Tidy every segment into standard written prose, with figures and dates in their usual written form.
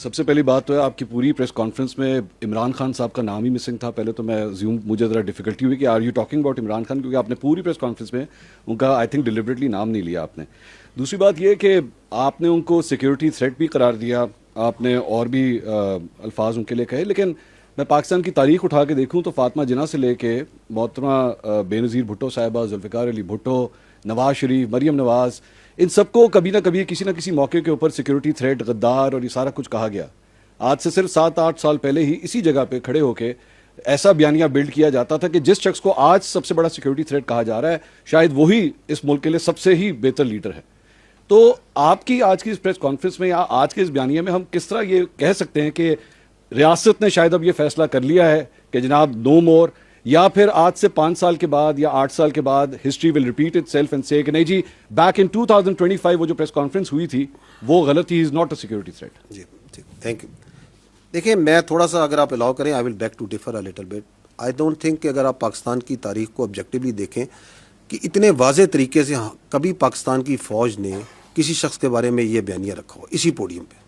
सबसे पहली बात तो है आपकी पूरी प्रेस कॉन्फ्रेंस में इमरान खान साहब का नाम ही मिसिंग था। पहले तो मैं मुझे ज़रा डिफिकल्टी हुई कि are you talking about Imran Khan, क्योंकि आपने पूरी प्रेस कॉन्फ्रेंस में उनका आई थिंक डिलिबरेटली नाम नहीं लिया आपने। दूसरी बात यह कि आपने उनको सिक्योरिटी थ्रेट भी करार दिया, आपने और भी अल्फाज उनके लिए कहे, लेकिन मैं पाकिस्तान की तारीख उठा के देखूँ तो फातिमा जिन्ना से लेके मोहतरमा बेनज़ीर भुट्टो साहिबा, जुल्फ़िकार अली भुट्टो, नवाज शरीफ, मरीम नवाज़, इन सबको कभी ना कभी किसी ना किसी मौके के ऊपर सिक्योरिटी थ्रेट, गद्दार और ये सारा कुछ कहा गया। आज से सिर्फ 7-8 साल पहले ही इसी जगह पे खड़े होके ऐसा बयानिया बिल्ड किया जाता था कि जिस शख्स को आज सबसे बड़ा सिक्योरिटी थ्रेट कहा जा रहा है, शायद वही इस मुल्क के लिए सबसे ही बेहतर लीडर है। तो आपकी आज की इस प्रेस कॉन्फ्रेंस में या आज के इस बयानिया में हम किस तरह ये कह सकते हैं कि रियासत ने शायद अब ये फैसला कर लिया है कि जनाब नो मोर, या फिर आज से 5 साल के बाद या 8 साल के बाद history will repeat itself and से कि नहीं जी, बैक इन 2025 वो जो प्रेस कॉन्फ्रेंस हुई थी वो गलत थी, is not a security threat. जी ठीक, थैंक यू। देखिए, मैं थोड़ा सा अगर आप अलाउ करें, I will beg to differ a little bit. I don't think कि अगर आप पाकिस्तान की तारीख को ऑब्जेक्टिवली देखें कि इतने वाज़े तरीके से कभी पाकिस्तान की फ़ौज ने किसी शख्स के बारे में ये बयानिया रखा हो इसी पोडियम पे।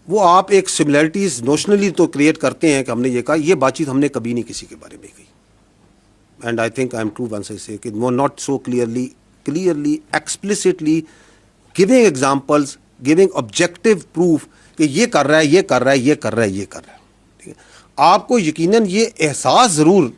वो आप एक सिमिलैरिटीज़ नोशनली तो क्रिएट करते हैं कि हमने ये कहा, ये बातचीत हमने कभी नहीं किसी के बारे में कही। And I think I am true once I say कि वो not so clearly explicitly giving examples, giving objective proof कि ये कर रहा है, ये कर रहा है, ये कर रहा है, ये कर रहा है। ठीक है, आपको यकीनन ये एहसास ज़रूर,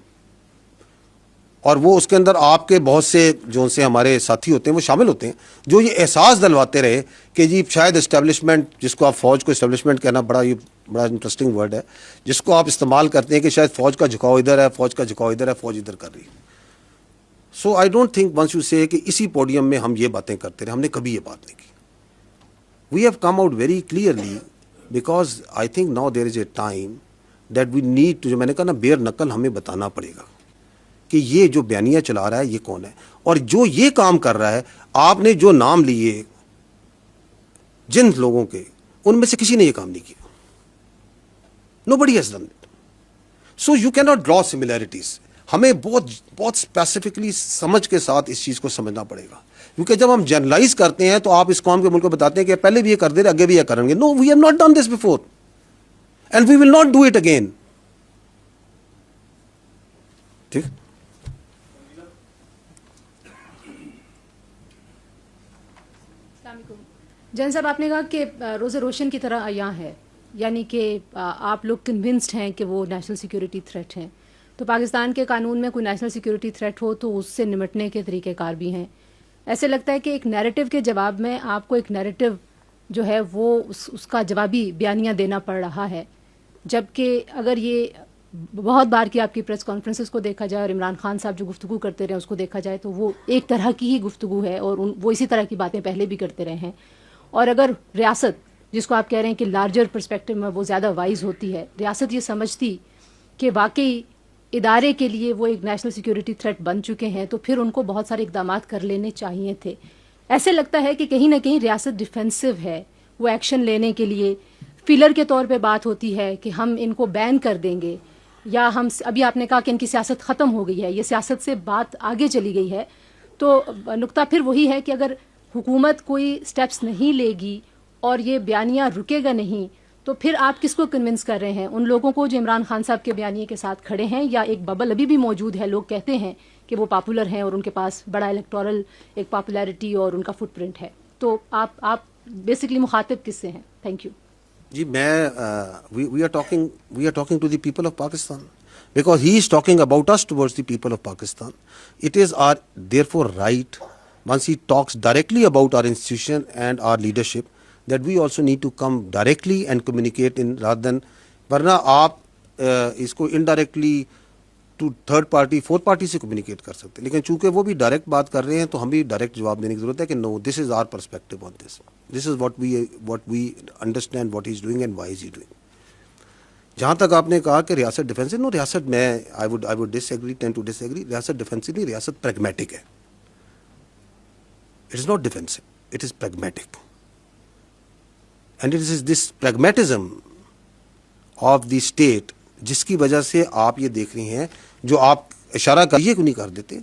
और वो उसके अंदर आपके बहुत से जो से हमारे साथी होते हैं वो शामिल होते हैं, जो ये एहसास दिलवाते रहे कि जी शायद इस्टेब्लिशमेंट, जिसको आप फ़ौज को इस्टेब्लिशमेंट कहना बड़ा इंटरेस्टिंग वर्ड है, जिसको आप इस्तेमाल करते हैं कि शायद फ़ौज का झुकाव इधर है, फ़ौज का झुकाव इधर है, फ़ौज इधर कर रही है। So I don't think once you say कि इसी पोडियम में हम ये बातें करते रहे, हमने कभी ये बात नहीं की। We have come out very clearly because I think now there is a time that we need to, जो मैंने कहा ना, बेर नकल हमें बताना पड़ेगा कि ये जो बयानिया चला रहा है ये कौन है, और जो ये काम कर रहा है, आपने जो नाम लिए जिन लोगों के, उनमें से किसी ने ये काम नहीं किया। Nobody has done it. So you cannot draw similarities. हमें बहुत स्पेसिफिकली समझ के साथ इस चीज़ को समझना पड़ेगा, क्योंकि जब हम जनरलाइज करते हैं तो आप इस कौम के मुल्क को बताते हैं कि पहले भी ये कर दे रहे, आगे भी ये करेंगे। No, we have not done this before and we will not do it again. ठीक। जैन साहब, आपने कहा कि रोज़े रोशन की तरह आया है, यानी कि आप लोग कन्विंस्ड हैं कि वो नेशनल सिक्योरिटी थ्रेट हैं। तो पाकिस्तान के कानून में कोई नेशनल सिक्योरिटी थ्रेट हो तो उससे निपटने के तरीक़ेकार भी हैं। ऐसे लगता है कि एक नैरेटिव के जवाब में आपको एक नैरेटिव जो है वो उसका जवाबी बयानिया देना पड़ रहा है, जबकि अगर ये बहुत बार की आपकी प्रेस कॉन्फ्रेंसेस को देखा जाए और इमरान खान साहब जो गुफ्तगू करते रहे उसको देखा जाए तो वो एक तरह की ही गुफ्तगू है और वो इसी तरह की बातें पहले भी करते रहे हैं। और अगर रियासत, जिसको आप कह रहे हैं कि लार्जर पर्सपेक्टिव में वो ज़्यादा वाइज होती है, रियासत ये समझती कि वाकई इदारे के लिए वो एक नेशनल सिक्योरिटी थ्रेट बन चुके हैं, तो फिर उनको बहुत सारे इक़दामात कर लेने चाहिए थे। ऐसे लगता है कि कहीं ना कहीं रियासत डिफेंसिव है, वो एक्शन लेने के लिए फिलर के तौर पे बात होती है कि हम इनको बैन कर देंगे, या हम, अभी आपने कहा कि इनकी सियासत ख़त्म हो गई है, ये सियासत से बात आगे चली गई है। तो नुक्ता फिर वही है कि अगर हुकूमत कोई स्टेप्स नहीं लेगी और ये बयानिया रुकेगा नहीं, तो फिर आप किसको कन्विंस कर रहे हैं? उन लोगों को जो इमरान खान साहब के बयानिए के साथ खड़े हैं, या एक बबल अभी भी मौजूद है, लोग कहते हैं कि वो पॉपुलर हैं और उनके पास बड़ा इलेक्टोरल एक पॉपुलैरिटी और उनका फुटप्रिंट है। तो आप बेसिकली मुखातिब किससे हैं? Thank you ji. मैं we are talking to the people of Pakistan, because he is talking about us towards the people of Pakistan. It is are therefore right, once he talks directly about our institution and our leadership, that we also need to come directly and communicate in, rather than, वरना आप इसको indirectly to third party, fourth party से communicate कर सकते हैं। लेकिन चूंकि वो भी डायरेक्ट बात कर रहे हैं तो हम भी डायरेक्ट जवाब देने की ज़रूरत है कि no, this is our perspective on this, this is what we understand what he is doing and why is he doing। जहाँ तक आपने कहा कि रियासत डिफेंसिव, नो, रियासत में I would disagree, tend to disagree. रियासत डिफेंसिव नहीं, रियासत प्रैग्मेटिक है। It is not defensive, it is pragmatic, and it is this pragmatism of the state जिसकी वजह से आप ये देख रही हैं, जो आप इशारा करिए क्यों नहीं कर देते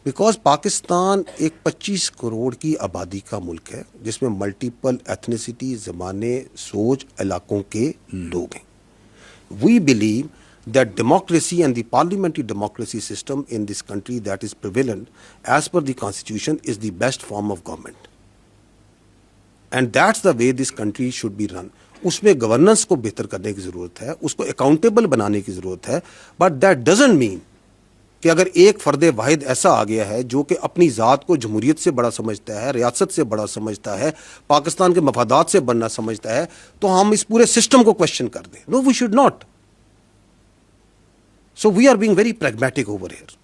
बिकॉज पाकिस्तान एक 25 करोड़ की आबादी का मुल्क है जिसमें मल्टीपल एथनिसिटी, ज़माने, सोच, इलाकों के लोग हैं. We believe that democracy and the parliamentary democracy system in this country that is prevalent as per the constitution is the best form of government. And that's the way this country should be run. उसमें governance को बेहतर करने की ज़रूरत है, उसको accountable बनाने की ज़रूरत है, बट दैट डजंट मीन कि अगर एक फ़र्द वाहिद ऐसा आ गया है जो कि अपनी ज़ात को जमहूरियत से बड़ा समझता है, रियासत से बड़ा समझता है, पाकिस्तान के मफादात से बनना समझता है, तो हम इस पूरे सिस्टम को क्वेश्चन कर दें. No, we should not. So we are being very pragmatic over here.